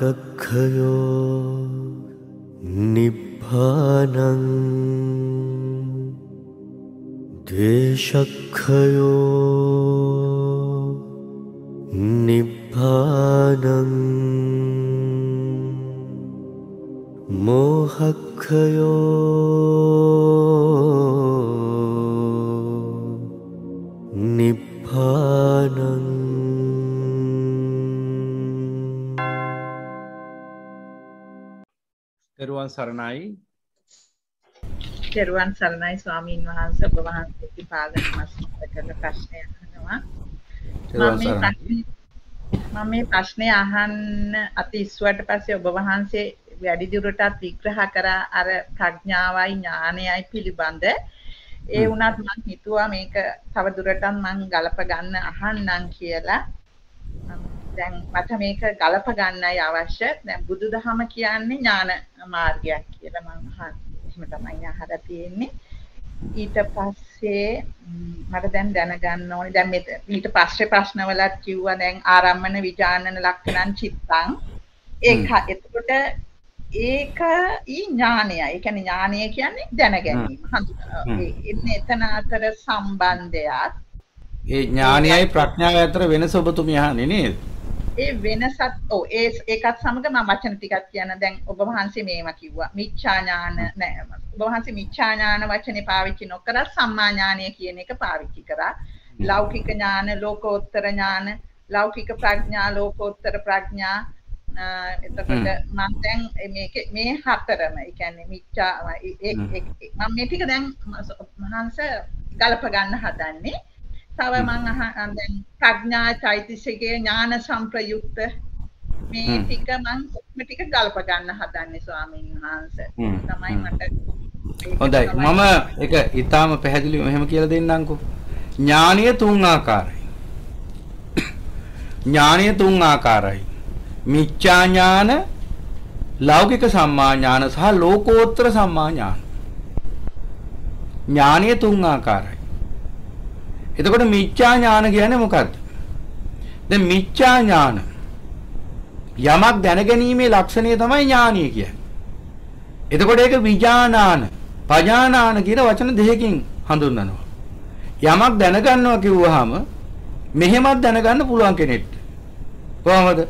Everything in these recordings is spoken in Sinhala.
रागक्षयो निब्बानं द्वेषक्षयो निब्बानं मोहक्षयो निब्बानं तेरुවන් සරණයි. तेरुවන් සරණයි ස්වාමීන් වහන්සේ. ඔබ වහන්සේගේ පාද නමස්කාර කරන ප්‍රශ්නය අහනවා. මම මේ ප්‍රශ්නේ අහන්න අති ඉස්සුවට පස්සේ ඔබ වහන්සේ වැඩිදුරටත් විග්‍රහ කරා අර ප්‍රඥාවයි ඥානයයි පිළිබඳ. ඒ වුණත් මම හිතුවා මේක තව දුරටත් මම ගලප ගන්න අහන්නම් කියලා. දැන් මට මේක ගලප ගන්නයි අවශ්‍ය. දැන් බුදුදහම කියන්නේ ඥාන මාර්ගයක් කියලා මම එහෙම තමයි අහලා තියෙන්නේ. ඊට පස්සේ මට දැන් දැනගන්න ඕනේ දැන් මේ ඊට පස්සේ ප්‍රශ්නවලත් කිව්වා දැන් ආරම්මන විජානන ලක්ෂණං චිත්තං එතකොට ඒක ඥානයයි. ඒ කියන්නේ ඥානය කියන්නේ දැන ගැනීම. එන්නේ එතන අතර සම්බන්ධයක්. ඒ ඥානයයි ප්‍රඥාවයි අතර වෙනස ඔබතුමිය අහන්නේ නේද? ඒ වෙනසත් ඒකත් සමග මම වචන ටිකක් කියන දැන් ඔබ වහන්සේ මේවා කිව්වා. මිච්ඡා ඥාන නෑ. ඔබ වහන්සේ මිච්ඡා ඥාන වචනේ පාවිච්චි නොකර සම්මා ඥානය කියන එක පාවිච්චි කරා. ලෞකික ඥාන, ලෝකෝත්තර ඥාන, ලෞකික ප්‍රඥා, ලෝකෝත්තර ප්‍රඥා. එතකොට මම දැන් මේ හතරම ඒ කියන්නේ මිච්ඡා මම මේ ටික දැන් මහන්ස ගලප ගන්න හදන්නේ. තව මම දැන් ප්‍රඥා චෛතසිකයේ ඥාන සංප්‍රයුක්ත මේ ටික මම ටික ගලප ගන්න හදන්නේ ස්වාමීන් වහන්සේ. තමයි මට හොඳයි. මම ඒක ඊටාම පැහැදිලිව මෙහෙම කියලා දෙන්නම්කෝ. ඥානීය තුන් ආකාරයි. ඥානීය තුන් ආකාරයි. මිච්ඡා ඥාන, ලෞකික සම්මා ඥාන සහ ලෝකෝත්තර සම්මා ඥාන. ඥානීය තුන් ආකාරයි. එතකොට මිච්ඡා ඥාන කියන්නේ මොකක්ද? දැන් මිච්ඡා ඥාන යමක් දැනගැනීමේ ලක්ෂණය තමයි ඥානීය කියන්නේ. එතකොට ඒක විඥානාන, පජානාන කියන වචන දෙකකින් හඳුන්වනවා. යමක් දැනගන්නවා කිව්වහම මෙහෙමත් දැනගන්න පුළුවන් කෙනෙක්ට. කොහොමද?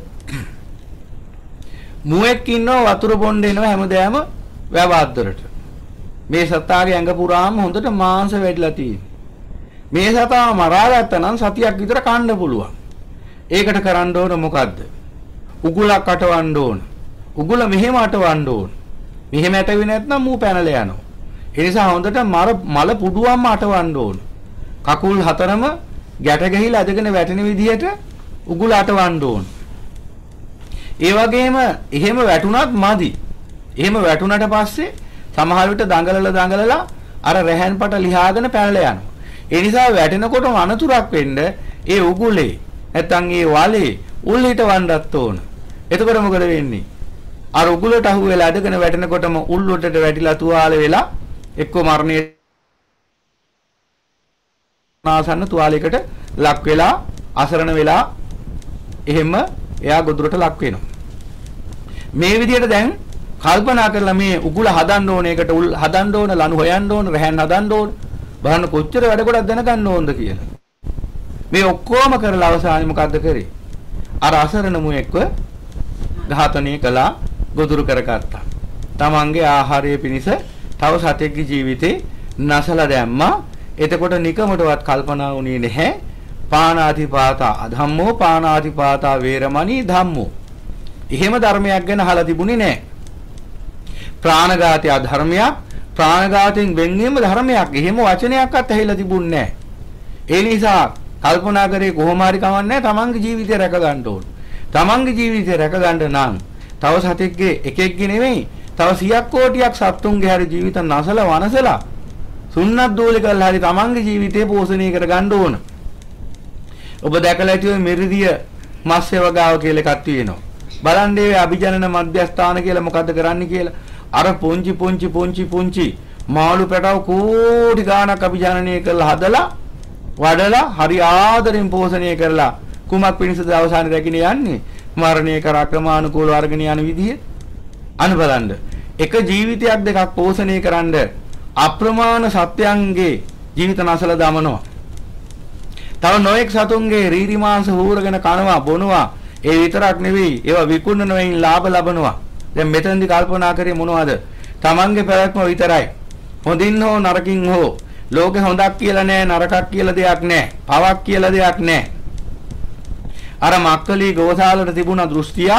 මුවෙක් ඉන්නවා වතුර බොන්න එනවා හැමදාම වැවද්දරට. මේ සතාගේ ඇඟ පුරාම හොඳට මාංශ වැඩිලා තියෙනවා. මේ සතා මරාගත්තා නම් සතියක් විතර කන්න පුළුවන්. ඒකට කරන්න ඕන මොකද්ද? උගුලක් අටවන්න ඕන. උගුල මෙහෙම අටවන්න ඕන. මෙහෙම ඇටුවේ නැත්නම් මූ පැනලා යනවා. ඒ නිසා හොඳට මල පුඩුවක්ම අටවන්න ඕන. කකුල් හතරම ගැට ගහිලා අදගෙන වැටෙන විදිහට උගුල අටවන්න ඕන. ඒ වගේම එහෙම වැටුණත් මදි. එහෙම වැටුණට පස්සේ සමහර විට දඟලලා අර රැහැන්පට ලිහාගෙන පැනලා යනවා. ඒ නිසා වැටෙනකොටම අනතුරක් වෙන්න ඒ උගුලේ නැත්තම් ඒ වලේ උල්ලිට වන්නත් ඕන. එතකොට මොකද වෙන්නේ? අර උගුලට අහු වෙලා අදගෙන වැටෙනකොටම උල්ලුටට වැටිලා තුවාල වෙලා එක්ක මරණයට ආසන්න තුවාලයකට ලක් වෙලා අසරණ වෙලා එහෙම එයා ගොදුරට ලක් වෙනවා. මේ විදිහට දැන් කල්පනා කරලා මේ උගුල හදන්න ඕන එකට උල් හදන්න ඕන ලනු හොයන්න ඕන රැහන් හදන්න ඕන බලන්න කොච්චර වැඩ කොටක් දැනගන්න ඕනද කියලා. මේ ඔක්කොම කරලා අවසානයේ මොකද්ද කරේ? අර අසරණ මුවෙක්ව ඝාතනය කළා, ගොදුරු කරගත්තා. තමන්ගේ ආහාරය පිණිස තව සතෙක්ගේ ජීවිතේ නැසලා දැම්මා. එතකොට නිකමටවත් කල්පනා වුණේ නැහැ. පාණාතිපාතා අධම්මෝ පාණාතිපාතා වේරමණී ධම්මෝ. එහෙම ධර්මයක් ගැන අහලා තිබුණේ නැහැ. ප්‍රාණඝාතය ධර්මයක්, ප්‍රාණඝාතයෙන් වෙන්වීම ධර්මයක්. එහෙම වචනයක්වත් ඇහිලා තිබුණේ නැහැ. ඒ නිසා කල්පනා කරේ කොහොම හරි කවන්නේ තමන්ගේ ජීවිතය රැක ගන්න ඕන. තමන්ගේ ජීවිතය රැක ගන්න නම් තව සතෙක්ගේ එකෙක්ගේ නෙවෙයි තව 100ක් කෝටියක් සත්තුන්ගේ හරි ජීවිත නැසලා වනසලා සුන්නත් දෝලි කරලා හරි තමන්ගේ ජීවිතය පෝෂණය කර ගන්න ඕන. ඔබ දැකලා ඇතිව මිරිදිය මත්ස්‍ය වගාව කියලා එකක් තියෙනවා. බලන්න මේ අභිජනන මධ්‍යස්ථාන කියලා මොකද්ද කරන්නේ කියලා. අර පුංචි මාළු පැටව කෝටි ගාණක් අභිජනනය කරලා හදලා වඩලා හරි ආදරෙන් පෝෂණය කරලා කුමක් පිණිසද අවසානයේ රැකින යන්නේ? මරණය කරා ක්‍රමානුකූලව අරගෙන යන විදිහ අන බලන්න. එක ජීවිතයක් දෙකක් පෝෂණය කරන්න අප්‍රමාණ සත්‍යයන්ගේ ජීවිත නැසල දමනවා. තව නොඑක් සතුන්ගේ රීරි මාංශ හූරගෙන කනවා බොනවා. ඒ විතරක් නෙවෙයි ඒවා විකුණනවෙන් ලාභ ලබනවා. දැන් මෙතනදි කල්පනා කරේ මොනවද? Tamange පැවැත්ම විතරයි. හොඳින් හෝ නරකින් හෝ ලෝකේ හොඳක් කියලා නෑ නරකක් කියලා දෙයක් නෑ. පවක් කියලා දෙයක් නෑ. අර මක්කලි ගෝසාලට තිබුණ දෘෂ්ටිය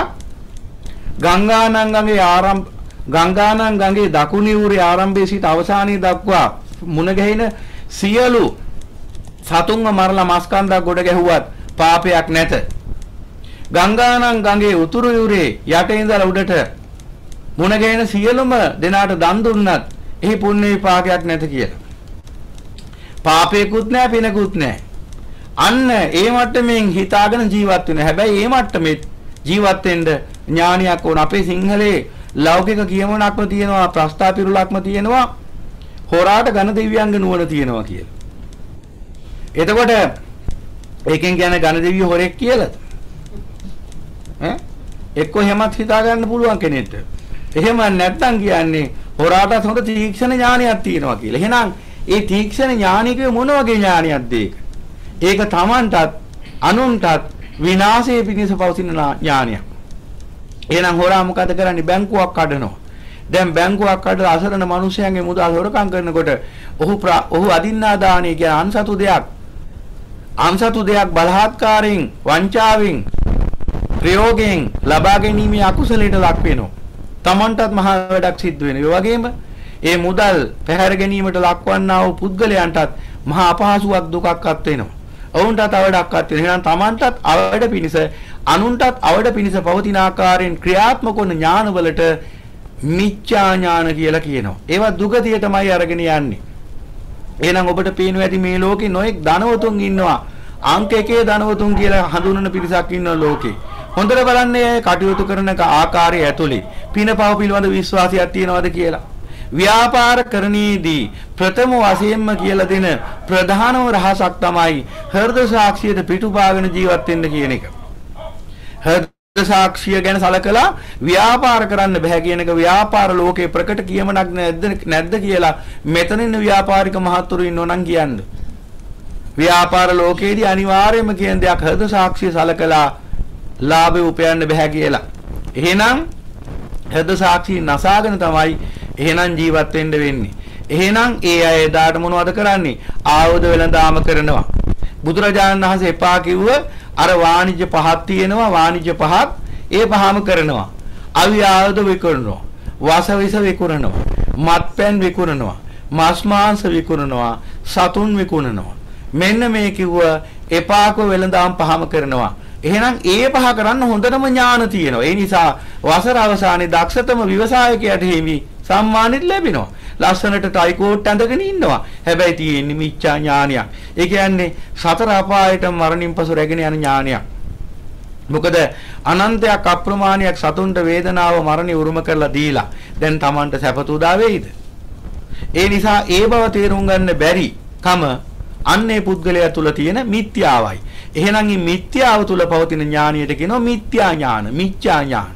ගංගානම් ගඟේ දකුණු යුරේ ආරම්භයේ සිට අවසානයේ දක්වා මුණ ගැහින සියලු සතුන්ව මරලා මස්කන්ධක් ගොඩ ගැහුවත් පාපයක් නැත. ගංගානම් ගඟේ උතුරු යුරේ යටේ ඉඳලා උඩට මුණ ගැහෙන සියලුම දෙනාට දන් දුන්නත් එහි පුණ්‍ය විපාකයක් නැත කියලා. පාපේකුත් නැහැ පිනකුත් නැහැ. අන්න ඒ මට්ටමින් හිතාගෙන ජීවත් වෙන. හැබැයි ඒ මට්ටමේ ජීවත් වෙන්න ඥානියක් ඕන. අපේ සිංහලේ ලෞකික කියමනක්ම තියෙනවා, ප්‍රස්තාපිරුලක්ම තියෙනවා. හොරාට ඝන දෙවියන්ගේ නුවණ තියෙනවා කියලා. එතකොට ඒකෙන් කියන්නේ ඝන දෙවියෝ හොරෙක් කියලාද? එක්ක එහෙමත් හිතා ගන්න පුළුවන් කෙනෙක්ට. එහෙම නැත්නම් කියන්නේ හොරාටත් හොඳ තීක්ෂණ ඥානයක් තියෙනවා කියලා. එහෙනම් ඒ තීක්ෂණ ඥානිකේ මොන වගේ ඥානයක්ද ඒක? ඒක Tamanටත් අනුන්ටත් විනාශයේ පිණිස පවතින ඥානයක්. එහෙනම් හොරා මොකද කරන්නේ? බැංකුවක් කඩනවා. දැන් බැංකුවක් කඩලා අසරණ මිනිසයන්ගේ මුදල් හොරකම් කරනකොට ඔහු අදින්නා දාණය කියන අන්සතු දෙයක් බලහත්කාරයෙන් වංචාවෙන් ප්‍රයෝගයෙන් ලබා ගැනීමේ අකුසලයට ලක් වෙනවා. Tamanටත් මහා වැඩක් සිද්ධ වෙනවා. ඒ වගේම ඒ මුදල් පැහැර ගැනීමට ලක්වන්නා වූ පුද්ගලයන්ටත් මහා අපහසුයක් දුකක්වත් වෙනවා. ඔවුන්ටත් අවඩක්වත් වෙනවා. එහෙනම් Tamanටත් අවඩ පිණිස අනුන්ටත් අවඩ පිණිස පවතින ආකාරයෙන් ක්‍රියාත්මක වන ඥානවලට මිච්ඡා ඥාන කියලා කියනවා. ඒවා දුගතියටමයි අරගෙන යන්නේ. එහෙනම් ඔබට පේනවා ඇති මේ ලෝකේ නොඑක් ධනවතුන් ඉන්නවා. අංක එකේ ධනවතුන් කියලා හඳුන්වන පිරිසක් ඉන්නවා ලෝකේ. හොඳට බලන්නේ කටයුතු කරන ආකාරය ඇතුලේ පිනපව පිළිබඳ විශ්වාසයක් තියනවද කියලා. ව්‍යාපාර කරණයේදී ප්‍රථම වශයෙන්ම කියලා දෙන ප්‍රධානම රහසක් තමයි හෘද සාක්ෂියට පිටුපාගෙන ජීවත් වෙන්න කියන එක. හෘද සාක්ෂිය ගැන සලකලා ව්‍යාපාර කරන්න බෑ කියන එක ව්‍යාපාර ලෝකේ ප්‍රකට කියමනක් නැද්ද කියලා මෙතනින් ව්‍යාපාරික මහත්තුරු ඉන්නෝ නම් කියන්නේ. ව්‍යාපාර ලෝකයේදී අනිවාර්යයෙන්ම කියන දෙයක් හෘද සාක්ෂිය සලකලා ලාභය උපයන්න බෑ කියලා. එහෙනම් හෘද සාක්ෂිය නසාගෙන තමයි එහෙනම් ජීවත් වෙන්න වෙන්නේ. එහෙනම් ඒ අය එදාට මොනවද කරන්නේ? ආයුධ වෙළඳාම කරනවා. බුදුරජාණන් වහන්සේ එපා කිව්ව අර වාණිජ්‍ය පහක් තියෙනවා. වාණිජ්‍ය පහක් ඒ පහම කරනවා. අවි ආයුධ විකුණනවා. වාසවිස විකුණනවා. මත්පැන් විකුණනවා. මාස් මාංශ විකුණනවා. සතුන් විකුණනවා. මෙන්න මේ කිව්ව එපාකෝ වෙළඳාම් පහම කරනවා. එහෙනම් ඒ පහ කරන්න හොඳටම ඥාන තියෙනවා. ඒ නිසා වසර අවසානයේ දක්ෂතම ව්‍යවසායකයාට හිමි සම්මානෙත් ලැබෙනවා. ලස්සනට ටයි කෝට් ඇඳගෙන ඉන්නවා. හැබැයි තියෙන්නේ මිච්ඡා ඥානයක්. ඒ කියන්නේ සතර අපායට මරණින් පසු රැගෙන යන ඥානයක්. මොකද අනන්තයක් අප්‍රමාණයක් සතුන්ට වේදනාව මරණය උරුම කරලා දීලා දැන් Tamanට සැපත උදා වෙයිද? ඒ නිසා ඒ බව තේරුම් ගන්න බැරි කම අන්නේ පුද්ගලයා තුල තියෙන මිත්‍යාවයි. එහෙනම් මේ මිත්‍යාව තුල පවතින ඥානියට කියනවා මිත්‍යා ඥාන, මිච්ඡා ඥාන.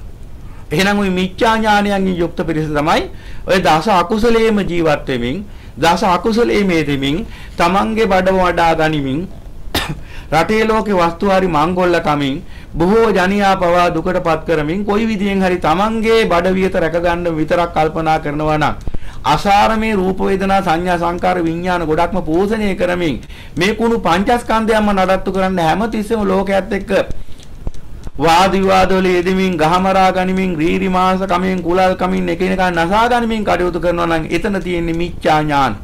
එහෙනම් ওই මිච්ඡා ඥානයෙන් යුක්ත පිරිස තමයි ඔය දස අකුසලයේම ජීවත් වෙමින්, දස අකුසලයේ මේදෙමින්, තමන්ගේ බඩ වඩා ගනිමින්, රටේ ලෝකේ වස්තු හරි මංගොල්ල කමින්, බොහෝ ජනියා පවා දුකටපත් කරමින්, කොයි විදියෙන් හරි තමන්ගේ බඩ වියත රැක ගන්න විතරක් කල්පනා කරනවා නම් අසාරමේ රූප වේදනා සංඥා සංකාර විඥාන ගොඩක්ම පෝෂණය කරමින් මේ කුණු පංචස්කන්ධයන්ම නඩත්තු කරන්න හැමතිස්සෙම ලෝකයේත් එක්ක වාද විවාද වල යෙදෙමින් ගහමරා ගනිමින් රීරි මාංශ කමින් කුලල් කමින් එකිනෙකා නසා ගනිමින් කටයුතු කරනවා නම් එතන තියෙන්නේ මිච්ඡා ඥාන.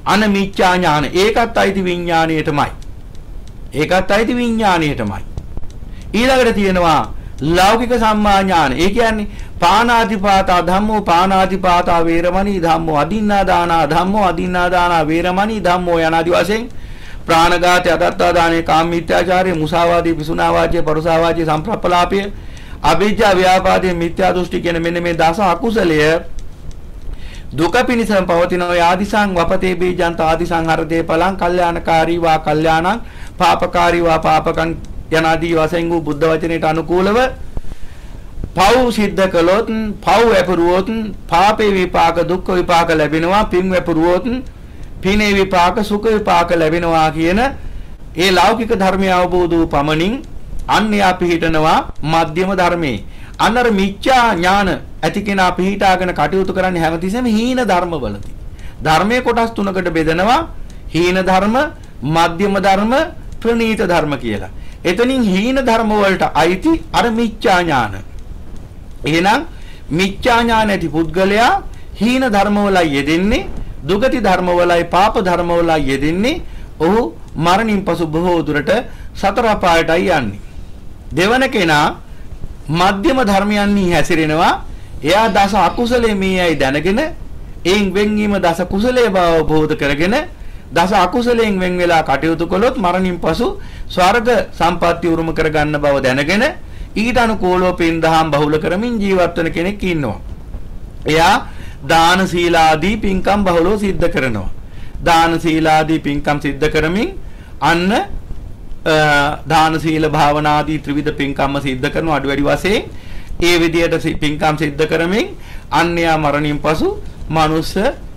අන මිච්ඡා ඥාන ඒකත් අයිති විඥාණයටමයි. ඒකත් අයිති විඥාණයටමයි. ඊළඟට තියෙනවා ලෞකික සම්මා ඥාන. ඒ කියන්නේ පානාතිපාතා ධම්මෝ පානාතිපාතා වේරමණී ධම්මෝ අදින්නා දානා ධම්මෝ අදින්නා දානා වේරමණී ධම්මෝ යනාදි වශයෙන් ප්‍රාණඝාතය අදත්තා දානේ කාම මිත්‍යාචාරය මුසාවාදී පිසුනාවාචය පරුසාවාචය සම්ප්‍රප්පලාපය අවිජ්ජා ව්‍යාපාදයේ මිත්‍යා දෘෂ්ටි කියන මෙන්න මේ දස අකුසලය දුක පිණිසම පවතින ඔය ආදිසං වපතේ බීජන්ත ආදිසං හරදේ පලං කල්යාණකාරී වා කල්යාණං පාපකාරී වා පාපකං යනාදී වශයෙන් වූ බුද්ධ වචනයට අනුකූලව පව් සිද්ධ කළොත් පව් වැපරුවොත් පාපේ විපාක දුක් විපාක ලැබෙනවා පින් වැපරුවොත් පිනේ විපාක සුඛ විපාක ලැබෙනවා කියන ඒ ලෞකික ධර්මය අවබෝධ වූ පමණින් අන්‍ය පිහිටනවා මධ්‍යම ධර්මයේ අනර මිච්ඡා ඥාන ඇති කෙනා පිහිටාගෙන කටයුතු කරන්නේ හැමතිස්සෙම හීන ධර්මවලදී ධර්මයේ කොටස් තුනකට බෙදනවා හීන ධර්ම මධ්‍යම ධර්ම ප්‍රණීත ධර්ම කියලා. එතනින් හීන ධර්ම වලට අයිති අර මිච්ඡා ඥාන. එහෙනම් මිච්ඡා ඥාන ඇති පුද්ගලයා හීන ධර්මවලයි යෙදෙන්නේ දුගති ධර්මවලයි පාප ධර්මවලයි යෙදෙන්නේ ඔහු මරණින් පසු බොහෝ දුරට සතර අපායටයි යන්නේ. දෙවන කෙනා මධ්‍යම ධර්මයන්හි හැසිරෙනවා. එයා දස අකුසලයේ මේයි දැනගෙන එයින් වෙන්වීම දස කුසලයේ බව අවබෝධ කරගෙන දස අකුසලයෙන් වෙන් වෙලා කටයුතු කළොත් මරණින් පසු ස්වර්ග සම්පත්‍ය උරුම කරගන්න බව දැනගෙන ඊට අනුකූලව පින් දහම් බහුල කරමින් ජීවත් වෙන කෙනෙක් ඉන්නවා. එයා දාන සීලාදී පින්කම් බහුලව සිද්ධ කරනවා. දාන සීලාදී පින්කම් සිද්ධ කරමින් අන්න දාන සීල භාවනාදී ත්‍රිවිධ පින්කම්ම සිද්ධ කරන අඩු වැඩි වශයෙන් ඒ විදියට පින්කම් සිද්ධ කරමින් අන්‍යයා මරණින් පසු මනුස්ස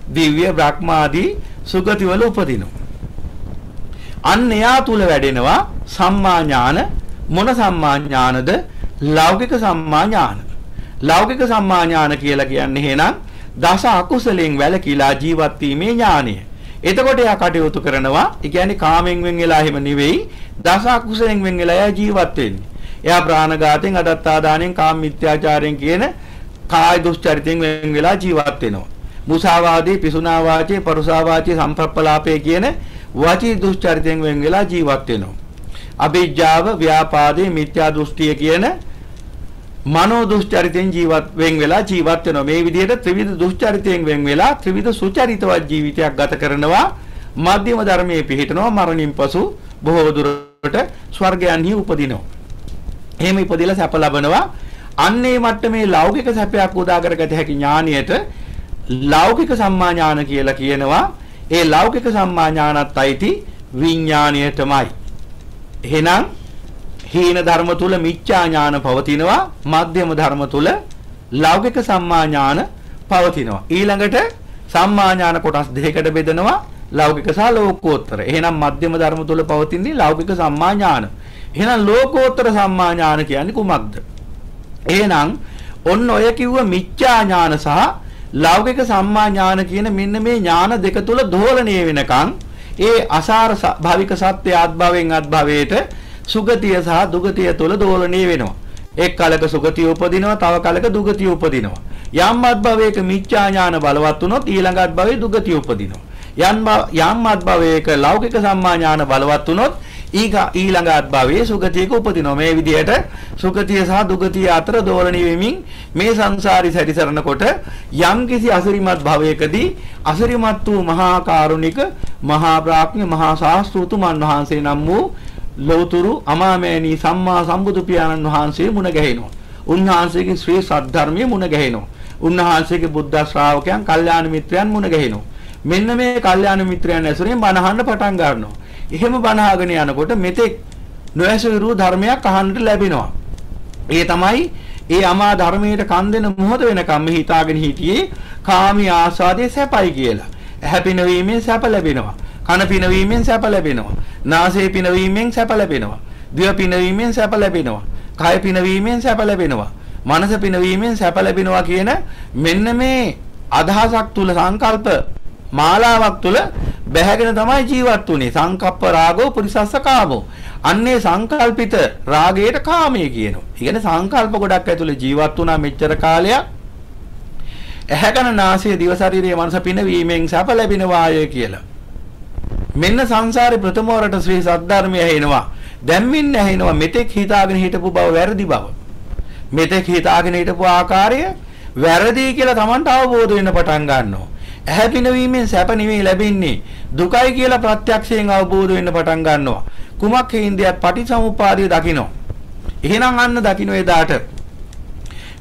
දිව්‍ය බ්‍රහ්මාදී සුගතිවල උපදිනවා. අන්‍යයා තුල වැඩෙනවා සම්මා ඥාන. මොන සම්මා ඥානද? ලෞකික සම්මා ඥාන. ලෞකික සම්මා ඥාන කියලා කියන්නේ එහෙනම් දස අකුසලෙන් වැළකීලා ජීවත් වීමේ ඥානය. එතකොට එයා කටයුතු කරනවා. ඒ කියන්නේ කාමෙන් වෙන් වෙලා එහෙම නෙවෙයි දස අකුසලෙන් වෙන් වෙලා එයා ජීවත් වෙන්නේ. එයා ප්‍රාණඝාතයෙන් අදත්තාදානෙන් කාම මිත්‍යාචාරයෙන් කියන කාය දුස්චරිතයෙන් වෙන් වෙලා ජීවත් වෙනවා. මුසාවාදී පිසුනා වාචේ පරුසා වාචේ සම්ප්‍රප්පලාපේ කියන වාචී දුස්චරිතයෙන් වෙන් වෙලා ජීවත් වෙනවා. අභිජ්ජාව ව්‍යාපාදේ මිත්‍යා දෘෂ්ටිය කියන මනෝ දුස්චරිතයෙන් වෙන් වෙලා ජීවත් වෙනවා. මේ විදිහට ත්‍රිවිධ දුස්චරිතයෙන් වෙන් වෙලා ත්‍රිවිධ සුචරිතවත් ජීවිතයක් ගත කරනවා. මධ්‍යම ධර්මයේ පිහිටනවා. මරණින් පසු බොහෝ දුරට ස්වර්ගයන්හි උපදිනවා. එහෙම ඉපදිලා සැප ලබනවා. අන්නේ මට්ටමේ ලෞකික සැපයක් උදා කරගත හැකි ඥානියට ලෞකික සම්මා ඥාන කියලා කියනවා. ඒ ලෞකික සම්මා ඥානත් අයිති විඥාණයටමයි. එහෙනම් හීන ධර්ම තුල මිච්ඡා ඥාන පවතිනවා. මධ්‍යම ධර්ම තුල ලෞකික සම්මා ඥාන පවතිනවා. ඊළඟට සම්මා ඥාන කොටස් දෙකකට බෙදනවා. ලෞකික සහ ලෝකෝත්තර. එහෙනම් මධ්‍යම ධර්ම තුල පවතින්නේ ලෞකික සම්මා ඥාන. එහෙනම් ලෝකෝත්තර සම්මා ඥාන කියන්නේ කුමක්ද? එහෙනම් ඔන්න ඔය කිව්ව මිච්ඡා ඥාන සහ ලෞකික සම්මා ඥාන කියන මෙන්න මේ ඥාන දෙක තුල දෝලණය වෙනකන් ඒ අසාර භාවික සත්‍ය ආත්භවයෙන් අත්භවයට සුගතිය සහ දුගතිය තුල දෝලණය වෙනවා. එක් කලක සුගතිය උපදිනවා, තව කලක දුගතිය උපදිනවා. යම් අත්භවයක මිච්ඡා ඥාන බලවත් වුණොත් ඊළඟ අත්භවයේ දුගතිය උපදිනවා. යම් අත්භවයක ලෞකික සම්මා ඥාන බලවත් වුණොත් ඊළඟ අත්භවයේ සුගතියක උපදිනවා. මේ විදිහට සුගතිය සහ දුගතිය අතර දෝලණය වෙමින් මේ සංසාරي සැරිසරනකොට යම් කිසි අසිරිමත් භවයකදී අසිරිමත් වූ මහා කාරුණික මහා ප්‍රඥ මහා ශාස්ත්‍රතුමන් වහන්සේ නම් වූ ලෝතුරු අමාමෑණී සම්මා සම්බුදු පියාණන් වහන්සේ මුණ ගැහෙනවා. උන්වහන්සේගේ ශ්‍රී සද්ධර්මයේ මුණ ගැහෙනවා. උන්වහන්සේගේ බුද්ධ ශ්‍රාවකයන් කල්යාණ මිත්‍රයන් මුණ ගැහෙනවා. මෙන්න මේ කල්යාණ මිත්‍රයන් ඇසුරෙන් බණ අහන්න පටන් ගන්නවා. එහෙම බණ අහගෙන යනකොට මෙතෙක් නොඇසුරු ධර්මයක් අහන්නට ලැබෙනවා. ඒ තමයි ඒ අමා ධර්මයට කන් දෙන මොහොත වෙනකම් මේ හිතාගෙන හිටියේ කාමී ආස්වාදයේ සැපයි කියලා. ඇහැ පිනවීමෙන් සැප ලැබෙනවා. කන පිනවීමෙන් සැප ලැබෙනවා. නාසය පිනවීමෙන් සැප ලැබෙනවා. දිව පිනවීමෙන් සැප ලැබෙනවා. කය පිනවීමෙන් සැප ලැබෙනවා. මනස පිනවීමෙන් සැප ලැබෙනවා කියන මෙන්න මේ අදහසක් තුල සංකල්ප මාලාවක් තුල බැහැගෙන තමයි ජීවත් වුනේ. සංකප්ප රාගෝ පුරිසස්ස කාමෝ. අන්නේ සංකල්පිත රාගයට කාමයේ කියනවා. ඒ කියන්නේ සංකල්ප ගොඩක් ඇතුලේ ජීවත් වුණා මෙච්චර කාලයක්. ඇහැකන නාසය දිව ශරීරයේ මනස පිනවීමෙන් සැප ලැබෙනවාය කියලා. මෙන්න සංසාරේ ප්‍රථම වරට ශ්‍රී සද්ධර්මය ඇහෙනවා. දැම්මින් ඇහෙනවා මෙතෙක් හිතාගෙන හිටපු බව වැරදි බව. මෙතෙක් හිතාගෙන හිටපු ආකාරය වැරදි කියලා Tamanට අවබෝධ වෙන්න පටන් ගන්නවා. ඇහැ පිනවීමෙන් සැප නෙවෙයි ලැබෙන්නේ දුකයි කියලා ප්‍රත්‍යක්ෂයෙන් අවබෝධ වෙන්න පටන් ගන්නවා. කුමක් හේන්දියත් පටිච්චසමුප්පාදය දකින්න. එහෙනම් අන්න දකින්න එදාට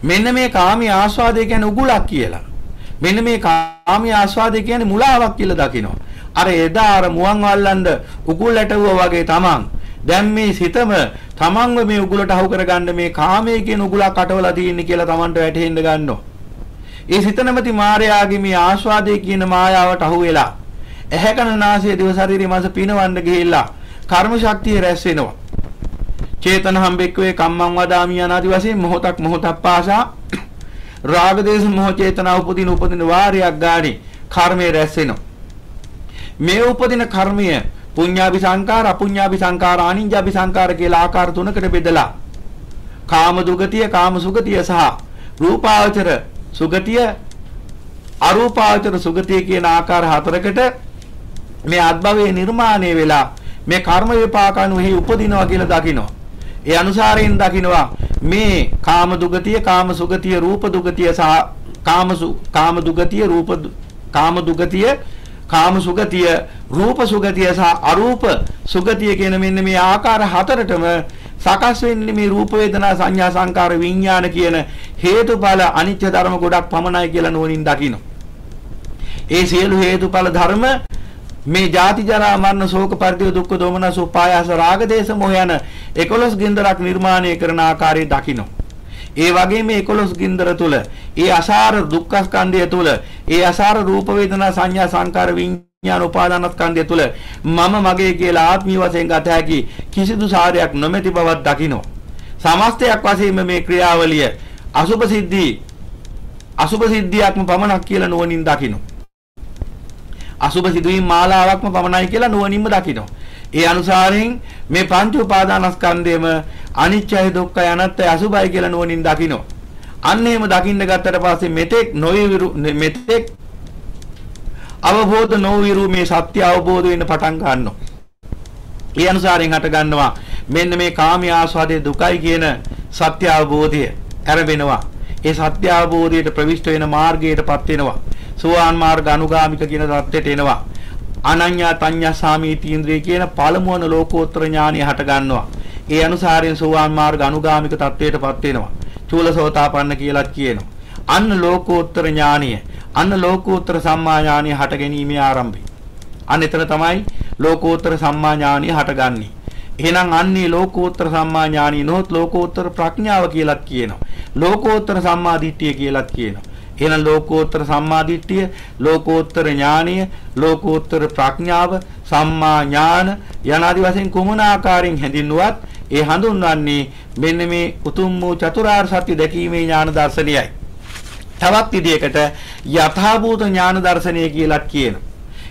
මෙන්න මේ කාමී ආස්වාදය කියන්නේ උගුලක් කියලා. මෙන්න මේ කාමී ආස්වාදය කියන්නේ මුලාවක් කියලා දකින්න. අර එදා අර මුවන් වල්ලන්ද උගුල් ඇටුවා වගේ තමන් දැන් මේ සිතම තමන්ව මේ උගුලට අහු කරගන්න මේ කාමයේ කියන උගුලක් අටවලා තියෙන්නේ කියලා තමන්ට වැටහෙන්න ගන්නවා. ඒ සිත නැමැති මායාවේ මේ ආස්වාදයේ කියන මායාවට අහු වෙලා ඇහැ කන නාසය දිව ශරීරය මනස පිනවන්න ගිහිල්ලා කර්ම ශක්තිය රැස් වෙනවා. චේතන හම්බෙක්වේ කම්මං වදාමි අනාදි වශයෙන් මොහොතක් පාසා රාග දේශ මොහ චේතනා උපදින වාරයක් ගානේ කර්මය රැස් වෙනවා. මේ උපදින කර්මය පුඤ්ඤාභි සංකාර අපුඤ්ඤාභි සංකාර ආනිඤ්ඤාභි සංකාර කියලා ආකාර තුනකට බෙදලා කාම දුගතිය කාම සුගතිය සහ රූපාවචර සුගතිය අරූපාවචර සුගතිය කියන ආකාර හතරකට මේ අත්භවයේ නිර්මාණය වෙලා මේ කර්ම විපාක අනුෙහි උපදිනවා කියලා දකිනවා. ඒ අනුසාරයෙන් දකිනවා මේ කාම දුගතිය කාම සුගතිය රූප දුගතිය සහ කාම දුගතිය රූප කාම දුගතිය කාම සුගතිය රූප සුගතිය සහ අරූප සුගතිය කියන මෙන්න මේ ආකාර හතරටම සකස් වෙන්නේ මේ රූප වේදනා සංඥා සංකාර විඥාන කියන හේතුඵල අනිත්‍ය ධර්ම ගොඩක් පමණයි කියලා නුවණින් දකින්න. ඒ සියලු හේතුඵල ධර්ම මේ ජාති ජරා මරණ ශෝක පරිදේව දුක්ඛ දෝමනස උපායාස රාග දේශ මොහ යන 11 ගින්දරක් නිර්මාණය කරන ආකාරය දකින්න. ඒ වගේම මේ 11 ගින්දර තුල ඒ අසාර දුක්ඛ ස්කන්ධය තුල ඒ අසාර රූප වේදනා සංඥා සංකාර විඥාන උපාදාන ස්කන්ධය තුල මම මගේ කියලා ආත්මීය වශයෙන් ගත හැකි කිසිදු සාරයක් නොමැති බවක් දකින්න. සමස්තයක් වශයෙන් මේ ක්‍රියාවලිය අසුභ සිද්ධියක්ම පමණක් කියලා නුවණින් දකින්න. අසුභ සිදුවීම් මාලාවක්ම පමණයි කියලා නුවණින්ම දකින්න. ඒ අනුසාරයෙන් මේ පංච උපාදානස්කන්ධයම අනිත්‍යයි දුක්ඛයි අනාත්තයි අසුභයි කියලා නුවණින් දකින්න. අන්න එහෙම දකින්න ගත්තට පස්සේ මෙතෙක් අවබෝධ නොවිරු මේ සත්‍ය අවබෝධ වෙන්න පටන් ගන්නවා. ඒ අනුසාරයෙන් හට ගන්නවා මෙන්න මේ කාමී ආස්වාදයේ දුකයි කියන සත්‍ය අවබෝධය ඇරෙනවා. ඒ සත්‍ය අවබෝධයට ප්‍රවිෂ්ඨ වෙන මාර්ගයටපත් වෙනවා. සෝවාන් මාර්ග අනුගාමික කියන தත්ත්වයට එනවා. අනඤ්ඤා තඤ්ඤා සාමීති ඉන්ද්‍රිය කියන පළමුවන ලෝකෝත්තර ඥානය හට ගන්නවා. ඒ අනුසාරයෙන් සෝවාන් මාර්ග අනුගාමික தත්ත්වයටපත් වෙනවා. චූලසෝතාපන්න කියලාත් කියනවා. අන්න ලෝකෝත්තර ඥානය, අන්න ලෝකෝත්තර සම්මා ඥානය හට ගැනීමේ ආරම්භය. අන්න එතන තමයි ලෝකෝත්තර සම්මා ඥානය හටගන්නේ. එහෙනම් අන්නේ ලෝකෝත්තර සම්මා ඥානය නොත් ලෝකෝත්තර ප්‍රඥාව කියලාත් කියනවා. ලෝකෝත්තර සම්මා දිට්ඨිය කියලාත් කියනවා. එහෙනම් ලෝකෝත්තර සම්මා දිට්ඨිය, ලෝකෝත්තර ඥානය, ලෝකෝත්තර ප්‍රඥාව, සම්මා ඥාන යනාදී වශයෙන් කුමන ආකාරයෙන් හැඳින්වුවත් ඒ හඳුන්වන්නේ මෙන්න මේ උතුම් වූ චතුරාර්ය සත්‍ය දැකීමේ ඥාන දර්ශනයයි. තවත් විදියකට යථාභූත ඥාන දර්ශනය කියලාත් කියනවා.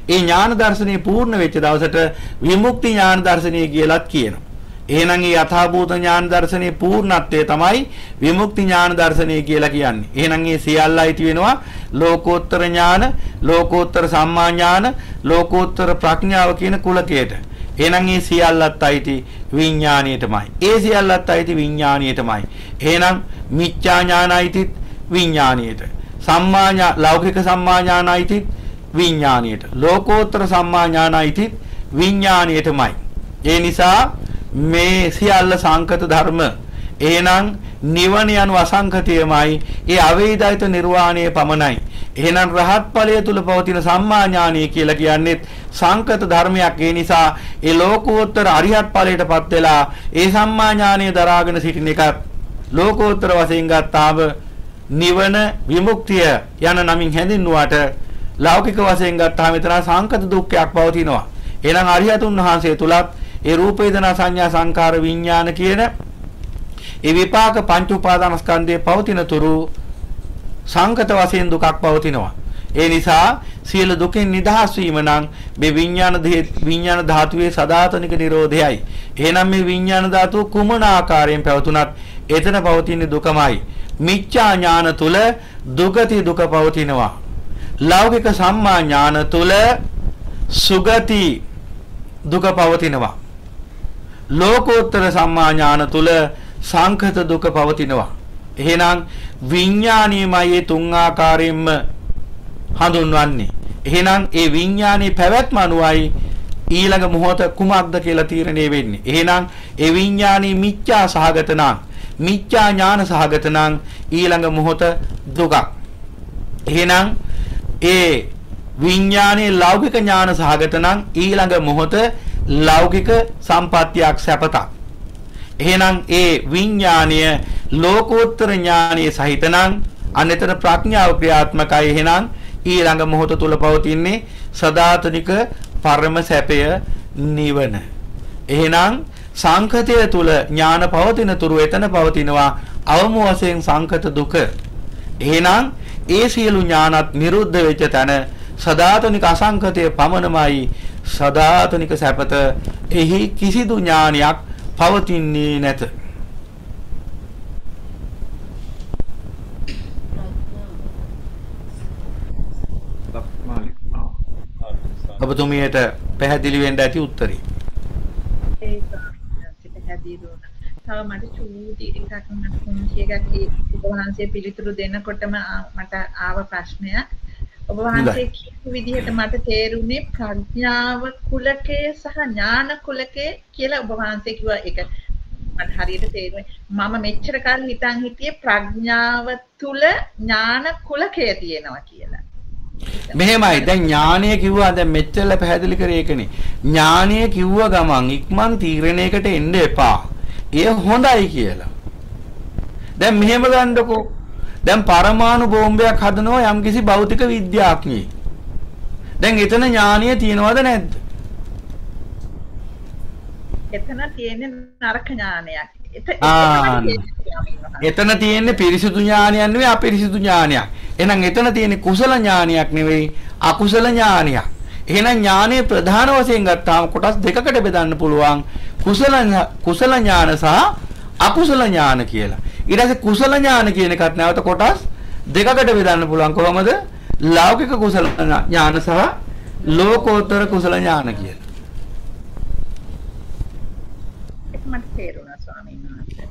ඒ ඥාන දර්ශනය පූර්ණ වෙච්ච දවසට විමුක්ති ඥාන දර්ශනය කියලාත් කියනවා. එහෙනම් මේ යථාභූත ඥාන දර්ශනයේ පූර්ණත්වය තමයි විමුක්ති ඥාන දර්ශනය කියලා කියන්නේ. එහෙනම් මේ සියල්ලයිති වෙනවා ලෝකෝත්තර ඥාන, ලෝකෝත්තර සම්මා ඥාන, ලෝකෝත්තර ප්‍රඥාව කියන කුලකයට. එහෙනම් මේ සියල්ලත් අයිති විඥාණයටමයි. ඒ සියල්ලත් අයිති විඥාණයටමයි. එහෙනම් මිච්ඡා ඥානයිති විඥාණයට. සම්මා ලෞකික සම්මා ඥානයිති විඥාණයට. ලෝකෝත්තර සම්මා ඥානයිති විඥාණයටමයි. ඒ නිසා මේ සියල්ල සංකත ධර්ම. එහෙනම් නිවන යන අසංකතියමයි. ඒ අවේදිත නිර්වාණය පමණයි. එහෙනම් රහත් ඵලය තුල පවතින සම්මා ඥානය කියලා කියන්නේ සංකත ධර්මයක්. ඒ නිසා ඒ ලෝකෝත්තර අරිහත් ඵලයටපත් වෙලා ඒ සම්මා ඥානය දරාගෙන සිටින එකත් ලෝකෝත්තර වශයෙන් ගත්තාම නිවන විමුක්තිය යන නමින් හැඳින්වුවාට ලෞකික වශයෙන් ගත්තාම මෙතන සංකත දුක්ඛයක් පවතිනවා. එහෙනම් අරිහතුන් වහන්සේ තුලත් ඒ රූප වේදනා සංඥා සංකාර විඥාන කියන ඒ විපාක පංච උපාදානස්කන්ධයේ පවතින තුරු සංකත වශයෙන් දුකක් පවතිනවා. ඒ නිසා සියලු දුකින් නිදහස් වීම නම් මේ විඥාන ධාතුවේ සදාතනික නිරෝධයයි. එහෙනම් මේ විඥාන ධාතුව කුමන ආකාරයෙන් පැවතුනත් එතන පවතින දුකමයි. මිච්ඡා ඥාන තුල දුගති දුක පවතිනවා. ලෞකික සම්මා ඥාන තුල සුගති දුක පවතිනවා. ලෝකෝත්තර සම්මා ඥාන තුල සංඛත දුක පවතිනවා. එහෙනම් විඥානීයමයි තුන් ආකාරයෙන්ම හඳුන්වන්නේ. එහෙනම් ඒ විඥානයේ පැවැත්ම අනුවයි ඊළඟ මොහොත කුමක්ද කියලා තීරණය වෙන්නේ. එහෙනම් ඒ විඥානී මිච්ඡා සහගත නම්, මිච්ඡා ඥාන සහගත නම් ඊළඟ මොහොත දුකක්. එහෙනම් ඒ විඥානයේ ලෞකික ඥාන සහගත නම් ඊළඟ මොහොත ලෞකික සම්පත්තියක් සැපතක්. එහෙනම් ඒ විඥානීය ලෝකෝත්තර ඥානීය සහිත නම් අනෙතර ප්‍රඥාව ක්‍රියාත්මකයි. එහෙනම් ඊළඟ මොහොත තුල පවතින්නේ සදාතනික පරම සැපය නිවන. එහෙනම් සංකතය තුල ඥාන පවතින තුරු එතන පවතිනවා අවම වශයෙන් සංකත දුක. එහෙනම් ඒ සියලු ඥානත් නිරුද්ධ වෙච්ච තැන සදාතනික අසංකතය පමණමයි සදාතනික සැපත. එහි කිසිදු ඥානයක් පවතින්නේ නැත. ඔබතුමියට පැහැදිලි වෙන්න ඇති උත්තරේ. ඒක පැහැදිලි වුණා. තව මට චූටි එකක් මට පුංචි එකක් ඔබ වහන්සේ පිළිතුරු දෙනකොටම මට ආව ප්‍රශ්නයක්. ඔබ වහන්සේ කියපු විදිහට මට තේරුනේ ප්‍රඥාව කුලකයේ සහ ඥාන කුලකයේ කියලා ඔබ වහන්සේ කිව්වා. ඒක මට හරියට තේරුනේ. මම මෙච්චර කාලෙ හිතන් හිටියේ ප්‍රඥාව තුල ඥාන කුලකය තියෙනවා කියලා. මෙහෙමයි. දැන් ඥානය කිව්වා දැන් මෙච්චර පැහැදිලි කරේ ඒකනේ. ඥානය කිව්ව ගමන් ඉක්මන් තීරණයකට එන්න එපා. එය හොඳයි කියලා. දැන් මෙහෙම ගන්නකො. දැන් පරමාණු බෝම්බයක් හදනවා යම්කිසි භෞතික විද්‍යාඥයෙක්. දැන් එතන ඥානය තියනවද නැද්ද? එතන තියෙන්නේ නරක ඥානයක්. එතන තියෙන්නේ පිරිසිදු ඥානයක් නෙවෙයි අපිරිසිදු ඥානයක්. එහෙනම් එතන තියෙන්නේ කුසල ඥානයක් නෙවෙයි අකුසල ඥානයක්. එහෙනම් ඥානයේ ප්‍රධාන වශයෙන් ගත්තාම කොටස් දෙකකට බෙදන්න පුළුවන්. කුසල ඥාන සහ අකුසල ඥාන කියලා. ඊට පස්සේ කුසල ඥාන කියන එකත් නැවත කොටස් දෙකකට බෙදන්න පුළුවන්. කොහොමද? ලෞකික කුසල ඥාන සහ ලෝකෝත්තර කුසල ඥාන කියලා. ඒක මට තේරුණා ස්වාමීන් වහන්සේ.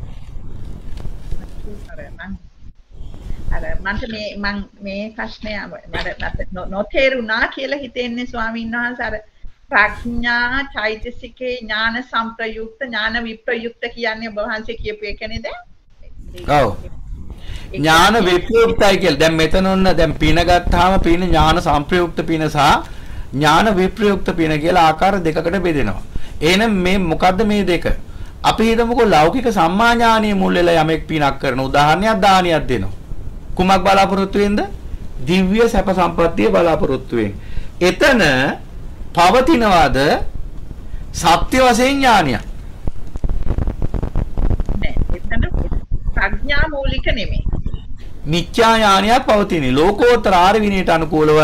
මට මේ ප්‍රශ්නය මට නොතේරුණා කියලා හිතෙන්නේ ස්වාමීන් වහන්සේ. අර ප්‍රඥා චෛතසිකේ ඥාන සංප්‍රයුක්ත ඥාන විප්‍රයුක්ත කියන්නේ ඔබ වහන්සේ කියපු එක නේද? ඔව්. ඥාන විප්‍රයුක්තයි කියලා. දැන් මෙතන ඔන්න දැන් පින ගත්තාම පින ඥාන සංප්‍රයුක්ත පින සහ ඥාන විප්‍රයුක්ත පින කියලා ආකාර දෙකකට බෙදෙනවා. එහෙනම් මේ මොකද්ද මේ දෙක? අපි හිතමුකෝ ලෞකික සම්මා ඥානීය මුල් වෙලා යමෙක් පිනක් කරන උදාහරණයක් දානියක් දෙනවා. කුමක් බලාපොරොත්තු වෙන්ද? දිව්‍ය සැප සම්පත්තිය බලාපොරොත්තු වෙන. එතන පවතිනවාද සත්‍ය වශයෙන් ඥානියක්? නෑ. එතන ප්‍රඥා මූලික නෙමෙයි. මිත්‍යා ඥානයක් පවතිනේ. ලෝකෝත්තර ආර්ය විනයට අනුකූලව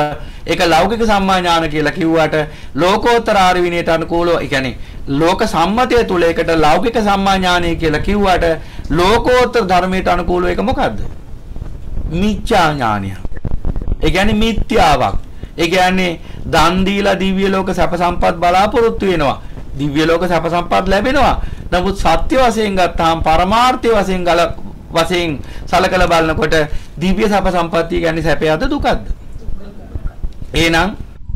ඒක ලෞකික සම්මා ඥාන කියලා කිව්වට ලෝකෝත්තර ආර්ය විනයට අනුකූලව, ඒ කියන්නේ ලෝක සම්මතය තුල ඒකට ලෞකික සම්මා ඥානය කියලා කිව්වට ලෝකෝත්තර ධර්මයට අනුකූලව ඒක මොකද්ද? මිත්‍යා ඥානය. ඒ කියන්නේ මිත්‍යාවක්. ඒ කියන්නේ දන් දීලා දිව්‍ය ලෝක සැප සම්පත් බලාපොරොත්තු වෙනවා. දිව්‍ය ලෝක සැප සම්පත් ලැබෙනවා. නමුත් සත්‍ය වශයෙන් ගත්තාම පරමාර්ථය වශයෙන් සලකලා බලනකොට දිව්‍ය සැප සම්පත්තිය කියන්නේ සැපයද දුකද? එහෙනම්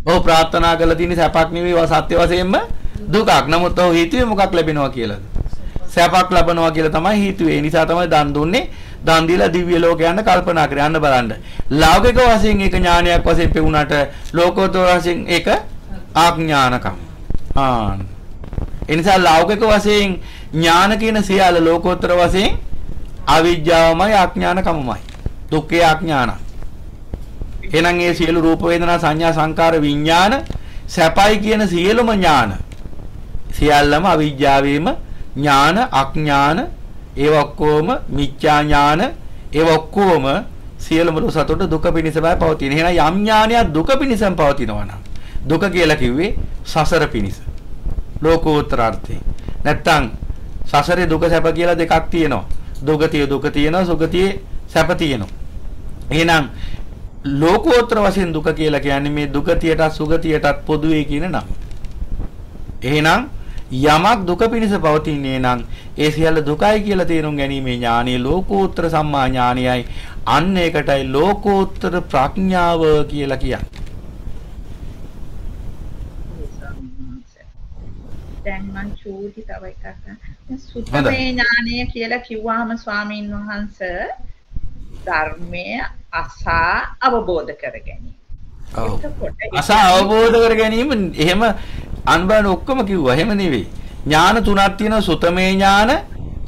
ඔව් ප්‍රාර්ථනා කරලා තියෙන සැපක් නෙවෙයි සත්‍ය වශයෙන්ම දුකක්. නමුත් ඔව් හිතුවේ මොකක් ලැබෙනවා කියලාද? සැපක් ලැබනවා කියලා තමයි හිතුවේ. ඒ නිසා තමයි දන් දුන්නේ. දන් දීලා දිව්‍ය ලෝක යන්න කල්පනා කරේ. යන්න බලන්න. ලෞකික වශයෙන් ඒක ඥානයක් වශයෙන් පෙවුනට ලෝකෝත්තර වශයෙන් ඒක ආඥානකම්. ඒ නිසා ලෞකික වශයෙන් ඥාන කියන සියල්ල ලෝකෝත්තර වශයෙන් අවිජ්ජාවමයි ආඥානකමමයි. දුක්ඛේ ආඥාන. එහෙනම් මේ සියලු රූප වේදනා සංඥා සංකාර විඥාන සැපයි කියන සියලුම ඥාන සියල්ලම අවිජ්ජාවේම ඥාන අඥාන ඒ ඔක්කොම මිච්ඡා ඥාන ඒ ඔක්කොම සියලුම සතුට දුක පිණිසමයි පවතින. එහෙනම් යම් ඥානයක් දුක පිණිසම පවතිනවා නම් දුක කියලා කිව්වේ සසර පිණිස. ලෝකෝත්තර අර්ථේ. නැත්තම් සසරේ දුක සැප කියලා දෙකක් තියෙනවා. දුගතිය දුක තියෙනවා, සුගතියේ සැප තියෙනවා. එහෙනම් ලෝකෝත්තර වශයෙන් දුක කියලා කියන්නේ මේ දුගතියටත් සුගතියටත් පොදුවේ කියන නම. එහෙනම් යමක් දුක පිණිස පවතින්නේ නම් ඒ සියල්ල දුකයි කියලා තේරුම් ගැනීමේ ඥානය ලෝකෝත්තර සම්මා ඥානයයි. අන්න ඒකටයි ලෝකෝත්තර ප්‍රඥාව කියලා කියන්නේ. දැන් මං චූටි තව එකක් සුත්තමේ ඥානය කියලා කිව්වහම ස්වාමීන් වහන්සේ ධර්මය අසා අවබෝධ කර ගැනීම. අසා අවබෝධ කර ගැනීම එහෙම අන්බන ඔක්කොම කිව්වා. එහෙම නෙවෙයි. ඥාන තුනක් තියෙනවා. සුතමේ ඥාන,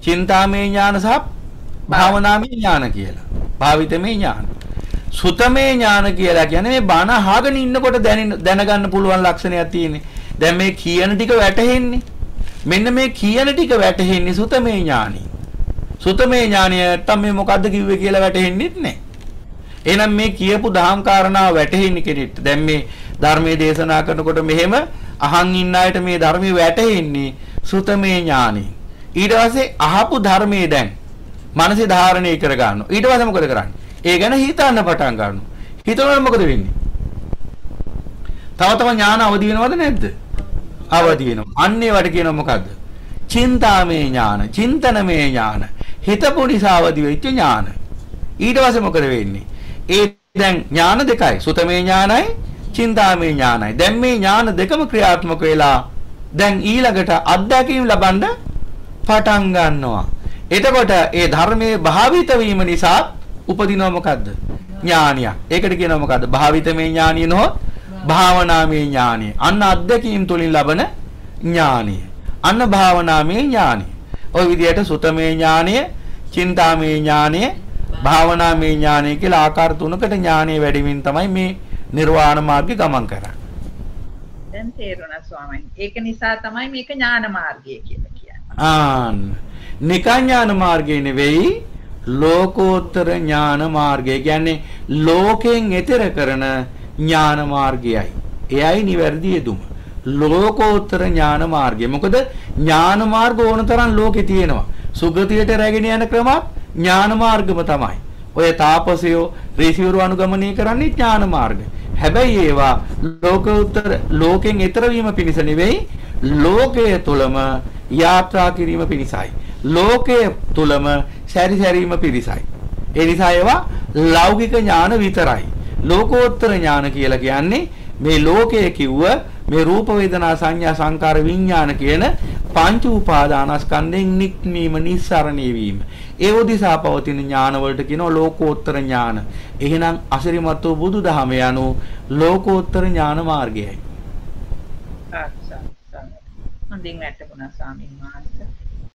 චින්තාමේ ඥාන සහ භාවනාමේ ඥාන කියලා. භාවිතමේ ඥාන. සුතමේ ඥාන කියලා කියන්නේ මේ බණ අහගෙන ඉන්නකොට දැනගන්න පුළුවන් ලක්ෂණයක් තියෙන්නේ. දැන් මේ කියන ටික වැටහෙන්නේ. මෙන්න මේ කියන ටික වැටහෙන්නේ සුතමේ ඥානි. සුතමේ ඥානියට මේ මොකද්ද කිව්වේ කියලා වැටහෙන්නේත් නැහැ. එහෙනම් මේ කියපු දහම් කාරණා වැටහෙන්නේ කෙනෙක්ට. දැන් මේ ධර්මයේ දේශනා කරනකොට මෙහෙම අහන් ඉන්න අයට මේ ධර්මයේ වැටහෙන්නේ සුතමේ ඥානි. ඊට පස්සේ අහපු ධර්මයේ දැන් මනසේ ධාරණය කර ගන්නවා. ඊට පස්සේ මොකද කරන්නේ? ඒ ගැන හිතන්න පටන් ගන්නවා. හිතනකොට මොකද වෙන්නේ? තව තව ඥාන අවදි වෙනවද නැද්ද? අවදි වෙනවා. අන්න ඒවට කියනවා මොකද්ද? චින්තාමේ ඥාන, චින්තනමේ ඥාන. හිතපු නිසා අවදි වෙච්ච ඥාන. ඊට පස්සේ මොකද වෙන්නේ? ඒ දැන් ඥාන දෙකයි. සුතමේ ඥානයි, චින්තාමේ ඥානයි. දැන් මේ ඥාන දෙකම ක්‍රියාත්මක වෙලා දැන් ඊළඟට අත්දැකීම් ලබන්න පටන් ගන්නවා. එතකොට ඒ ධර්මයේ භාවිත වීම නිසා උපදිනව මොකද්ද? ඥානිය. ඒකට කියනවා මොකද්ද? භාවිතමේ ඥානිය නොහොත් භාවනාමේ ඥානිය. අන්න අත්දැකීම් තුලින් ලබන ඥානිය. අන්න භාවනාමේ ඥානිය. ওই විදිහට සුතමේ ඥානිය, චින්තාමේ ඥානිය, භාවනාමේ ඥානිය කියලා ආකාර තුනකට ඥානිය වැඩිමින් තමයි මේ නිර්වාණ මාර්ගය ගමන් කරන්නේ. දැන් තේරුණා ස්වාමීන්. ඒක නිසා තමයි මේක ඥාන මාර්ගය කියලා කියන්නේ. නිකං ඥාන මාර්ගය නෙවෙයි ලෝකෝත්තර ඥාන මාර්ගය. කියන්නේ ලෝකයෙන් එතර කරන ඥාන මාර්ගයයි. එයයි නිවැරදි යෙදුම. ලෝකෝත්තර ඥාන මාර්ගය. මොකද ඥාන මාර්ග ඕන තරම් ලෝකේ තියෙනවා. සුගතියට රැගෙන යන ක්‍රමත් ඥාන මාර්ගම තමයි. ඔය තාපසයෝ ඍෂිවරු අනුගමනය කරන්නේ ඥාන මාර්ග. හැබැයි ඒවා ලෝකෝත්තර ලෝකෙන් එතර වීම පිණිස නෙවෙයි ලෝකයේ තුලම යාත්‍රා කිරීම පිණිසයි. ලෝකයේ තුලම සැරිසැරීම පිණිසයි. ඒ නිසා ඒවා ලෞකික ඥාන විතරයි. ලෝකෝත්තර ඥාන කියලා කියන්නේ මේ ලෝකයේ කිව්ව මේ රූප වේදනා සංඥා සංකාර විඥාන කියන පංච උපාදානස්කන්ධෙන් නික්මීම නිස්සරණී වීම. ඒ උදිසා පවතින ඥාන වලට කියනවා ලෝකෝත්තර ඥාන. එහෙනම් අසිරිමත් වූ බුදුදහම යනු ලෝකෝත්තර ඥාන මාර්ගයයි. හොඳින් වැටුණා ස්වාමීන් වහන්සේ.